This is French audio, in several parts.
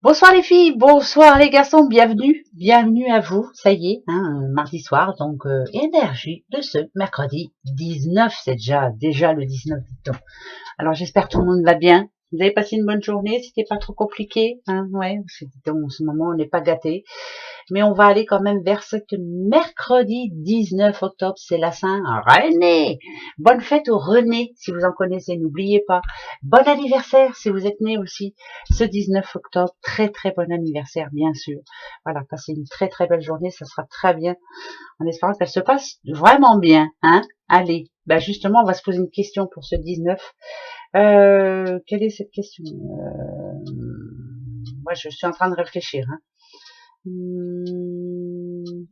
Bonsoir les filles, bonsoir les garçons, bienvenue à vous, ça y est, mardi soir, donc énergie de ce mercredi 19, c'est déjà le 19 du temps. Alors j'espère que tout le monde va bien. Vous avez passé une bonne journée, c'était pas trop compliqué, ouais, en ce moment on n'est pas gâté. Mais on va aller quand même vers ce mercredi 19 octobre, c'est la Saint-René. Bonne fête au René, si vous en connaissez, n'oubliez pas. Bon anniversaire, si vous êtes né aussi, ce 19 octobre. Très très bon anniversaire, bien sûr. Voilà, passez une très très belle journée, ça sera très bien, en espérant qu'elle se passe vraiment bien. Allez, justement, on va se poser une question pour ce 19. Quelle est cette question Moi, je suis en train de réfléchir.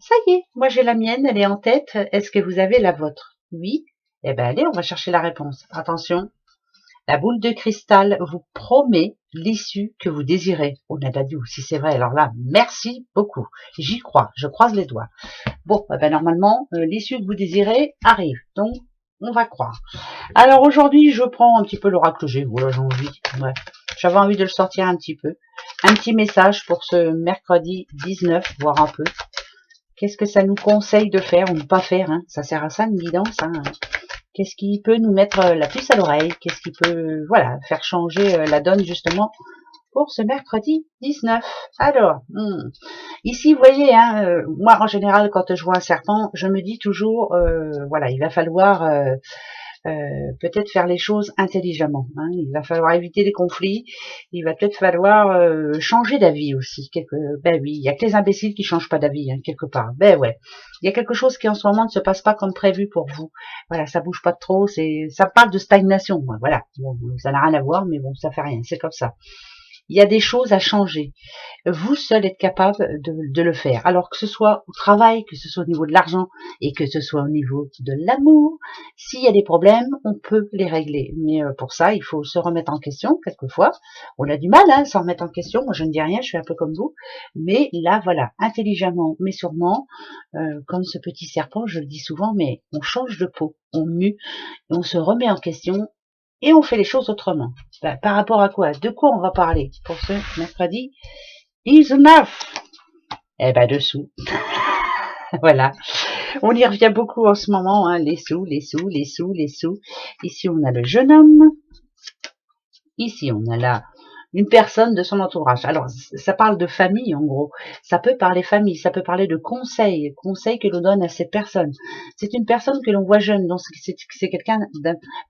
Ça y est, moi j'ai la mienne, elle est en tête. Est-ce que vous avez la vôtre? Oui. Eh ben allez, on va chercher la réponse. Attention, la boule de cristal vous promet l'issue que vous désirez. Oh Nadadou, si c'est vrai, alors là, merci beaucoup. J'y crois, je croise les doigts. Bon, normalement, l'issue que vous désirez arrive, donc on va croire. Alors aujourd'hui, je prends un petit peu l'oracle que j'ai. Voilà, j'ai envie. Ouais. J'avais envie de le sortir un petit peu. Un petit message pour ce mercredi 19, voir un peu. Qu'est-ce que ça nous conseille de faire ou ne pas faire, Ça sert à ça, une guidance, Qu'est-ce qui peut nous mettre la puce à l'oreille? Qu'est-ce qui peut, voilà, faire changer la donne, justement, pour ce mercredi 19. Alors, ici, vous voyez, moi, en général, quand je vois un serpent, je me dis toujours, voilà, il va falloir peut-être faire les choses intelligemment. Il va falloir éviter les conflits. Il va peut-être falloir changer d'avis aussi. Ben oui, il y a que les imbéciles qui changent pas d'avis, quelque part. Ben ouais, il y a quelque chose qui en ce moment ne se passe pas comme prévu pour vous. Voilà, ça bouge pas trop. Ça parle de stagnation. Voilà, bon, ça n'a rien à voir, mais bon, ça fait rien. C'est comme ça. Il y a des choses à changer. Vous seul êtes capable de le faire. Alors que ce soit au travail, que ce soit au niveau de l'argent et que ce soit au niveau de l'amour, s'il y a des problèmes, on peut les régler. Mais pour ça, il faut se remettre en question quelquefois. On a du mal à se remettre en question. Moi, je ne dis rien, je suis un peu comme vous. Mais là, voilà, intelligemment, mais sûrement, comme ce petit serpent, je le dis souvent, mais on change de peau, on mue, et on se remet en question et on fait les choses autrement. Par rapport à quoi? De quoi on va parler pour ce mercredi 19? Eh ben, dessous. Voilà. On y revient beaucoup en ce moment, les sous, les sous, les sous, les sous. Ici, on a le jeune homme. Ici, on a là une personne de son entourage. Alors, ça parle de famille, en gros. Ça peut parler famille, ça peut parler de conseils, conseils que l'on donne à cette personne. C'est une personne que l'on voit jeune, donc c'est quelqu'un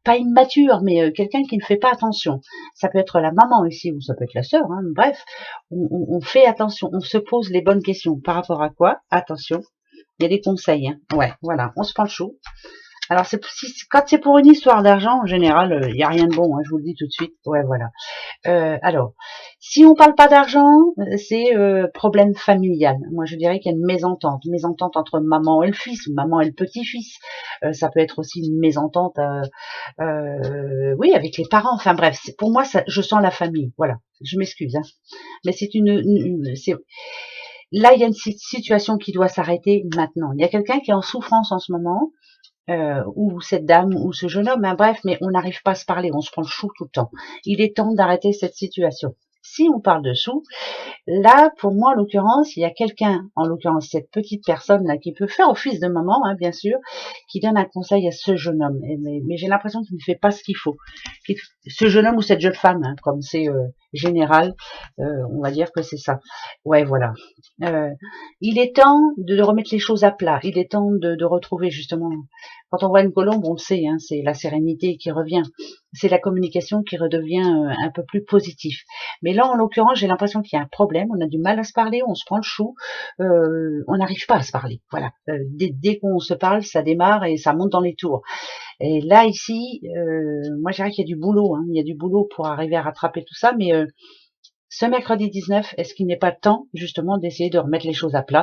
pas immature, mais quelqu'un qui ne fait pas attention. Ça peut être la maman ici, ou ça peut être la sœur, bref. On fait attention, on se pose les bonnes questions. Par rapport à quoi? Attention, il y a des conseils, Ouais, voilà, on se prend le chou. Alors, quand c'est pour une histoire d'argent, en général, il n'y a rien de bon, je vous le dis tout de suite. Ouais, voilà. Alors, si on parle pas d'argent, c'est problème familial. Moi, je dirais qu'il y a une mésentente entre maman et le fils, ou maman et le petit-fils. Ça peut être aussi une mésentente, oui, avec les parents. Enfin bref, pour moi, je sens la famille. Voilà, je m'excuse, mais c'est là, il y a une situation qui doit s'arrêter maintenant. Il y a quelqu'un qui est en souffrance en ce moment. Ou cette dame, ou ce jeune homme, bref, mais on n'arrive pas à se parler, on se prend le chou tout le temps. Il est temps d'arrêter cette situation. Si on parle de sous, là, pour moi, en l'occurrence, il y a quelqu'un, en l'occurrence cette petite personne-là, qui peut faire office de maman, bien sûr, qui donne un conseil à ce jeune homme. Mais j'ai l'impression qu'il ne fait pas ce qu'il faut. Ce jeune homme ou cette jeune femme, comme c'est général, on va dire que c'est ça. Ouais, voilà. Il est temps de remettre les choses à plat. Il est temps de retrouver justement, quand on voit une colombe, on le sait, c'est la sérénité qui revient. C'est la communication qui redevient un peu plus positive. Mais là, en l'occurrence, j'ai l'impression qu'il y a un problème. On a du mal à se parler, on se prend le chou, on n'arrive pas à se parler. Voilà. Dès qu'on se parle, ça démarre et ça monte dans les tours. Et là, ici, moi, je dirais qu'il y a du boulot. Il y a du boulot pour arriver à rattraper tout ça, mais ce mercredi 19, est-ce qu'il n'est pas temps justement d'essayer de remettre les choses à plat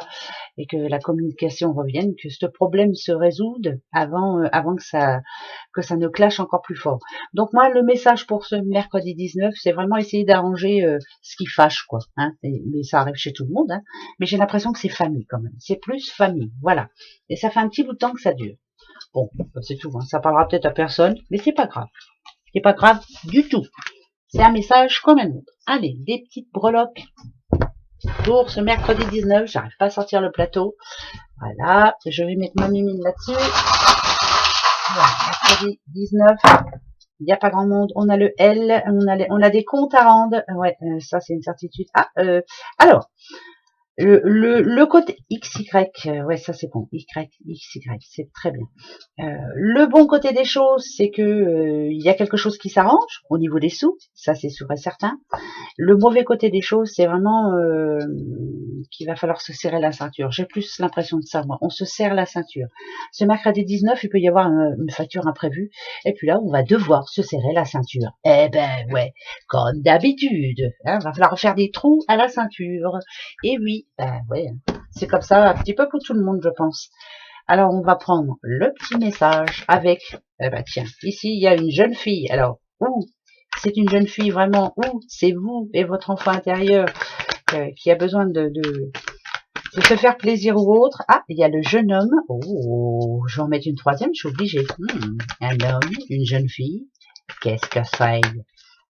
et que la communication revienne, que ce problème se résoudre avant que ça ne clash encore plus fort. Donc moi, le message pour ce mercredi 19, c'est vraiment essayer d'arranger ce qui fâche, quoi. Mais ça arrive chez tout le monde, mais j'ai l'impression que c'est famille quand même. C'est plus famille, voilà. Et ça fait un petit bout de temps que ça dure. Bon, c'est tout. Ça parlera peut-être à personne, mais c'est pas grave. C'est pas grave du tout. C'est un message comme un autre. Allez, des petites breloques pour ce mercredi 19. J'arrive pas à sortir le plateau. Voilà, je vais mettre ma mimine là-dessus. Voilà, mercredi 19. Il n'y a pas grand monde. On a le L, on a des comptes à rendre. Ouais, ça c'est une certitude. Ah, alors, le côté XY, ouais, ça c'est bon. XY, c'est très bien. Le bon côté des choses, c'est que il y a quelque chose qui s'arrange au niveau des sous. Ça c'est sûr et certain. Le mauvais côté des choses, c'est vraiment qu'il va falloir se serrer la ceinture. J'ai plus l'impression de ça, moi. On se serre la ceinture. Ce mercredi 19, il peut y avoir une facture imprévue. Et puis là, on va devoir se serrer la ceinture. Eh ben ouais, comme d'habitude. Hein, va falloir faire des trous à la ceinture. Et oui, ben ouais, c'est comme ça un petit peu pour tout le monde, je pense. Alors, on va prendre le petit message avec... Eh ben tiens, ici, il y a une jeune fille. Alors, c'est une jeune fille vraiment, ou c'est vous et votre enfant intérieur qui a besoin de se faire plaisir ou autre. Ah, il y a le jeune homme. Oh, je vais en mettre une troisième, je suis obligée. Un homme, une jeune fille. Qu'est-ce que c'est?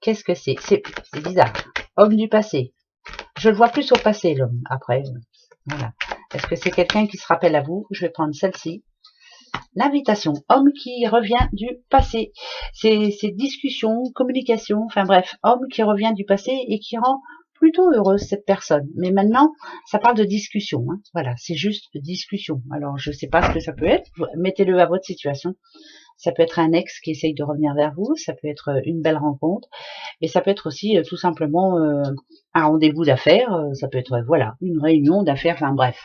Qu'est-ce que c'est? C'est bizarre. Homme du passé. Je le vois plus au passé, l'homme. Après, voilà. Est-ce que c'est quelqu'un qui se rappelle à vous? Je vais prendre celle-ci. L'invitation, homme qui revient du passé. C'est discussion, communication, enfin bref, homme qui revient du passé et qui rend plutôt heureuse cette personne. Mais maintenant, ça parle de discussion. Hein. Voilà, c'est juste discussion. Alors, je ne sais pas ce que ça peut être. Mettez-le à votre situation. Ça peut être un ex qui essaye de revenir vers vous. Ça peut être une belle rencontre. Et ça peut être aussi tout simplement un rendez-vous d'affaires. Ça peut être, voilà, une réunion d'affaires. Enfin bref,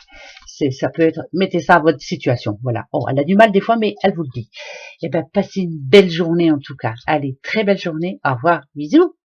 ça peut être, mettez ça à votre situation. Voilà. Oh, elle a du mal des fois, mais elle vous le dit. Et ben, passez une belle journée en tout cas. Allez, très belle journée. Au revoir. Bisous.